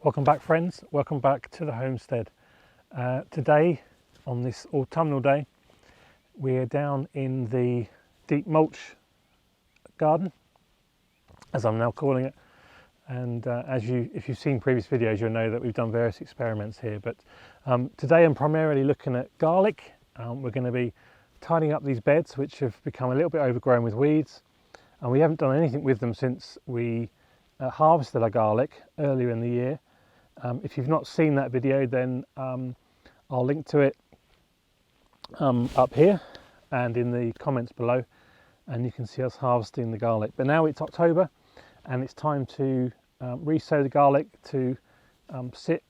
Welcome back, friends. Welcome back to the homestead. Today, on this autumnal day, we're down in the deep mulch garden, as I'm now calling it. And if you've seen previous videos, you'll know that we've done various experiments here. But today I'm primarily looking at garlic. We're going to be tidying up these beds, which have become a little bit overgrown with weeds. And we haven't done anything with them since we harvested our garlic earlier in the year. If you've not seen that video, then I'll link to it up here and in the comments below, and you can see us harvesting the garlic. But now it's October and it's time to re-sow the garlic to sit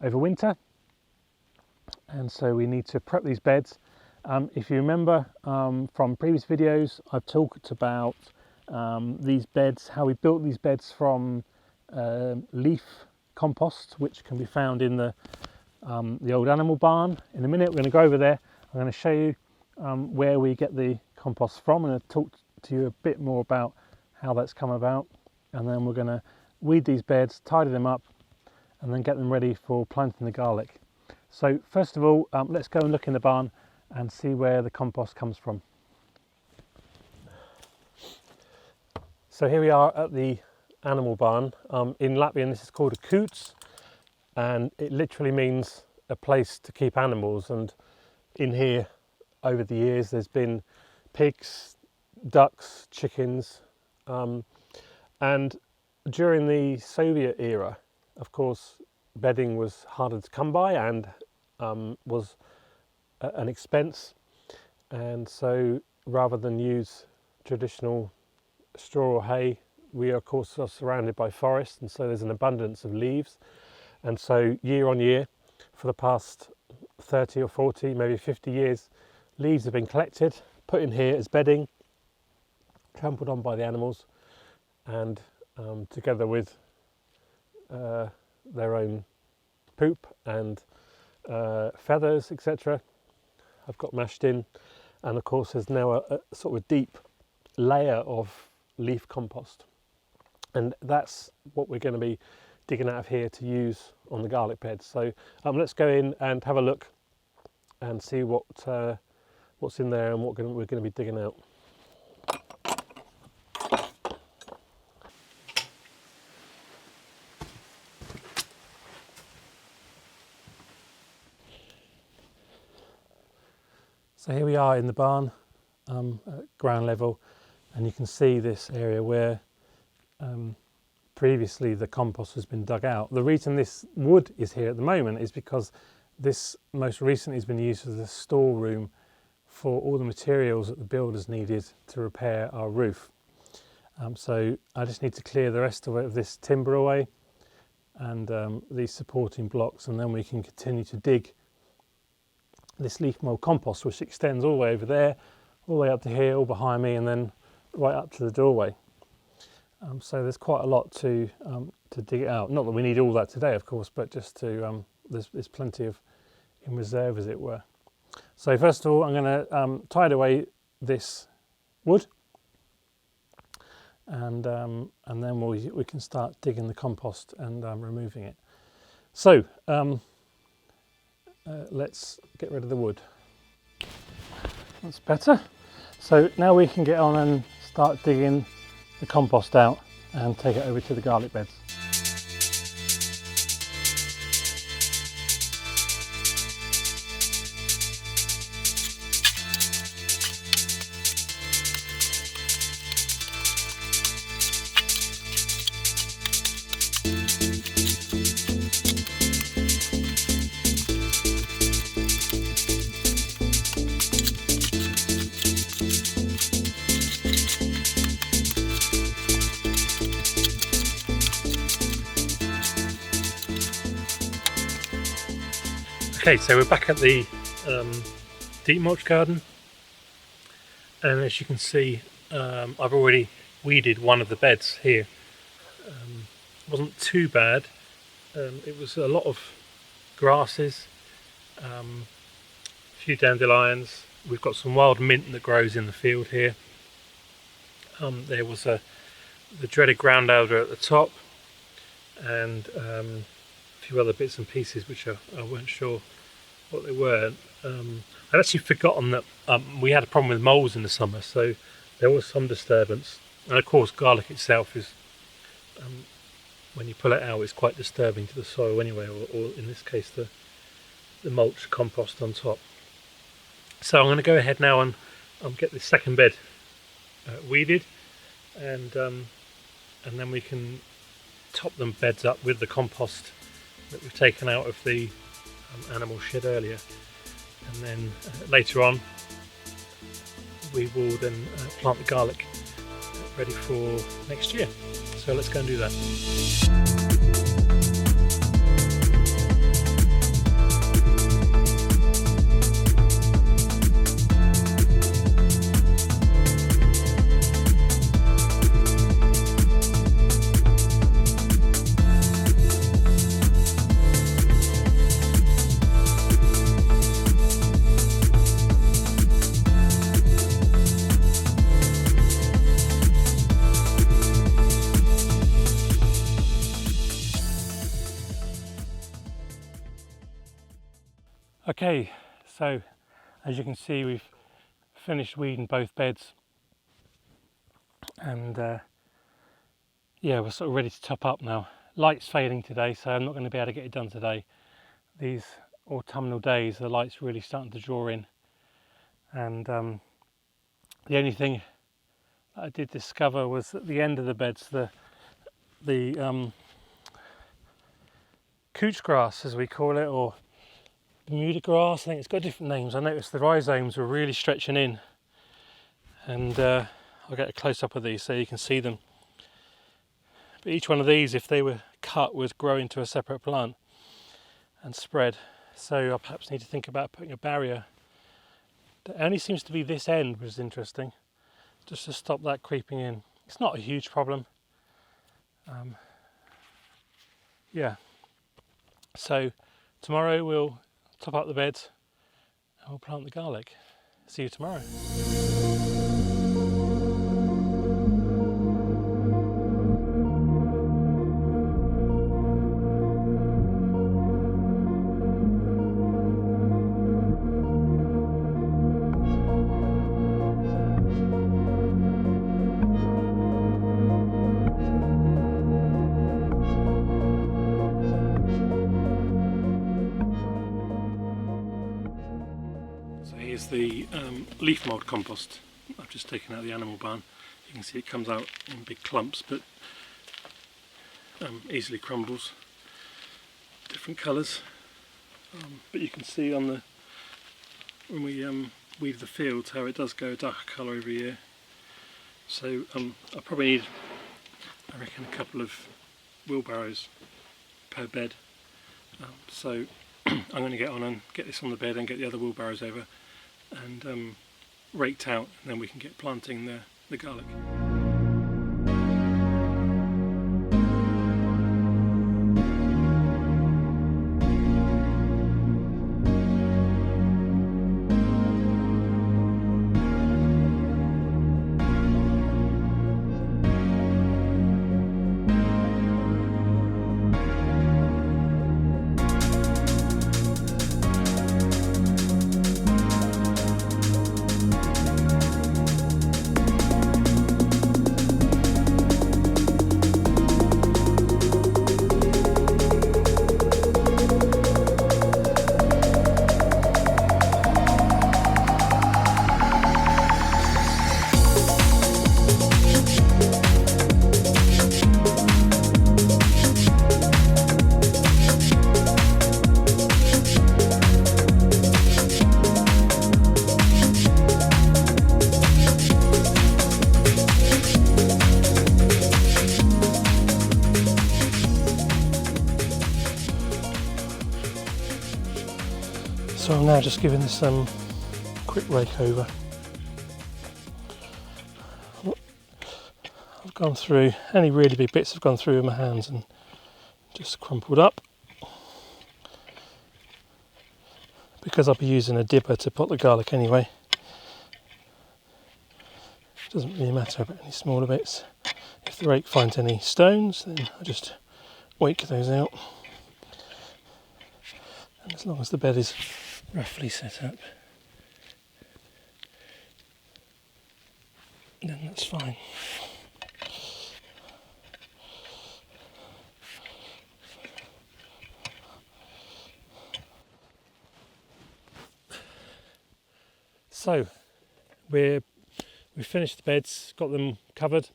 over winter, and so we need to prep these beds. If you remember from previous videos, I've talked about these beds, how we built these beds from leaf compost, which can be found in the old animal barn. In a minute we're going to go over there. I'm going to show you where we get the compost from, and I'll talk to you a bit more about how that's come about, and then we're going to weed these beds, tidy them up, and then get them ready for planting the garlic. So first of all, let's go and look in the barn and see where the compost comes from. So here we are at the animal barn. In Latvian this is called a kūts, and it literally means a place to keep animals. And in here over the years there's been pigs, ducks, chickens, and during the Soviet era, of course, bedding was harder to come by and was an expense, and so rather than use traditional straw or hay, we of course are surrounded by forest, and so there's an abundance of leaves. And so year on year, for the past 30 or 40, maybe 50 years, leaves have been collected, put in here as bedding, trampled on by the animals, and together with their own poop and feathers, etc., have got mashed in. And of course there's now a sort of deep layer of leaf compost, and that's what we're going to be digging out of here to use on the garlic beds. So let's go in and have a look and see what's in there and what we're going to be digging out. So here we are in the barn at ground level, and you can see this area where previously the compost has been dug out. The reason this wood is here at the moment is because this most recently has been used as a storeroom for all the materials that the builders needed to repair our roof. So I just need to clear the rest of this timber away and these supporting blocks, and then we can continue to dig this leaf mould compost, which extends all the way over there, all the way up to here, all behind me, and then right up to the doorway. So there's quite a lot to dig it out. Not that we need all that today, of course, but just to there's plenty of in reserve, as it were. So first of all, I'm going to tide away this wood, and then we can start digging the compost and removing it. So let's get rid of the wood. That's better. So now we can get on and start digging the compost out and take it over to the garlic beds. Okay, so we're back at the deep mulch garden, and as you can see, I've already weeded one of the beds here. It wasn't too bad. It was a lot of grasses, a few dandelions. We've got some wild mint that grows in the field here. There was the dreaded ground elder at the top, and a few other bits and pieces which I weren't sure what they were. I'd actually forgotten that we had a problem with moles in the summer, so there was some disturbance. And of course garlic itself is, when you pull it out, it's quite disturbing to the soil anyway, or in this case the mulch compost on top. So I'm going to go ahead now and get this second bed weeded, and then we can top them beds up with the compost that we've taken out of the animal shed earlier, and then later on we will then plant the garlic ready for next year. So let's go and do that. Okay, so as you can see, we've finished weeding both beds, and yeah, we're sort of ready to top up now. Light's fading today, so I'm not going to be able to get it done today. These autumnal days, the light's really starting to draw in, and the only thing that I did discover was at the end of the beds, the couch grass, as we call it, or Bermuda grass, I think it's got different names. I noticed the rhizomes were really stretching in, and I'll get a close-up of these so you can see them. But each one of these, if they were cut, would grow into a separate plant and spread. So I perhaps need to think about putting a barrier. It only seems to be this end, which is interesting, just to stop that creeping in. It's not a huge problem. Yeah. So tomorrow we'll top up the beds and we'll plant the garlic. See you tomorrow. Here's the leaf mould compost. I've just taken out the animal barn. You can see it comes out in big clumps, but easily crumbles. Different colours, but you can see on when we weed the fields how it does go a darker colour every year. So I probably need, I reckon, a couple of wheelbarrows per bed. So I'm going to get on and get this on the bed and get the other wheelbarrows over and raked out, and then we can get planting the garlic. So I'm now just giving this some quick rake over. I've gone through, any really big bits have gone through with my hands and just crumpled up. Because I'll be using a dipper to pot the garlic anyway, it doesn't really matter about any smaller bits. If the rake finds any stones, then I just wake those out. And as long as the bed is roughly set up, then that's fine. So we've finished the beds, got them covered.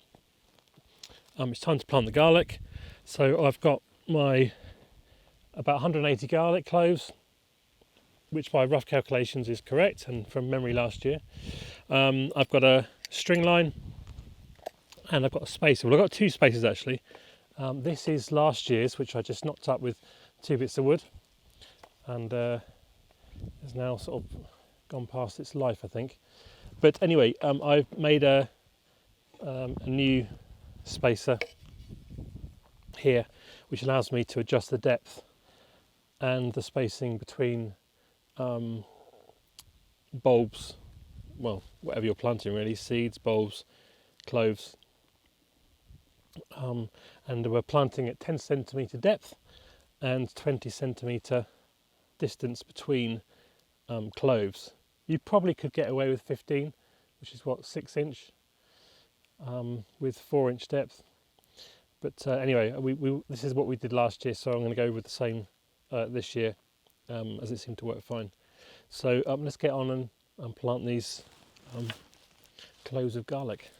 It's time to plant the garlic. So I've got my about 180 garlic cloves, which by rough calculations is correct and from memory last year. I've got a string line and I've got a spacer. Well, I've got two spacers actually. This is last year's, which I just knocked up with 2 bits of wood, and is now sort of gone past its life, I think. But anyway, I've made a new spacer here, which allows me to adjust the depth and the spacing between bulbs, well, whatever you're planting really, seeds, bulbs, cloves. And we're planting at 10 centimetre depth and 20 centimetre distance between cloves. You probably could get away with 15, which is what, 6 inch with 4 inch depth. But anyway, this is what we did last year, so I'm going to go with the same this year, as it seemed to work fine. So let's get on and plant these cloves of garlic.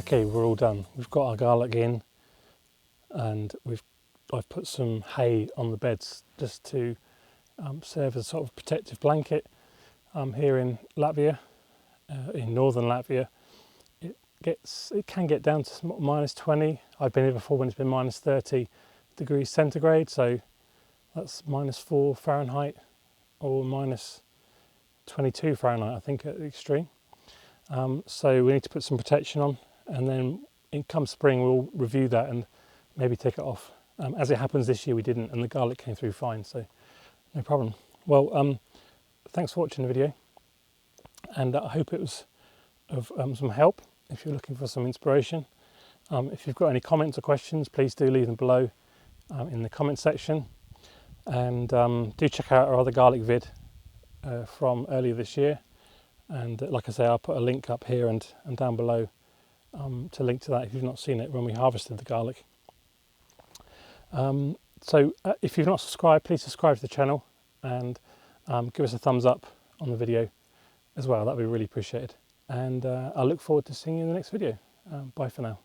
Okay, we're all done. We've got our garlic in, and I've put some hay on the beds just to serve as a sort of protective blanket. Here in Latvia, in northern Latvia, it can get down to minus 20. I've been here before when it's been minus 30 degrees centigrade, so that's minus 4 Fahrenheit or minus 22 Fahrenheit, I think, at the extreme. So we need to put some protection on, and then come spring we'll review that and maybe take it off. As it happens this year we didn't, and the garlic came through fine, so no problem. Well, thanks for watching the video, and I hope it was of some help if you're looking for some inspiration. If you've got any comments or questions, please do leave them below in the comment section, and do check out our other garlic vid from earlier this year, and like I say, I'll put a link up here and down below to link to that if you've not seen it when we harvested the garlic. So if you've not subscribed, please subscribe to the channel, and give us a thumbs up on the video as well. That'd be really appreciated, and I look forward to seeing you in the next video. Bye for now.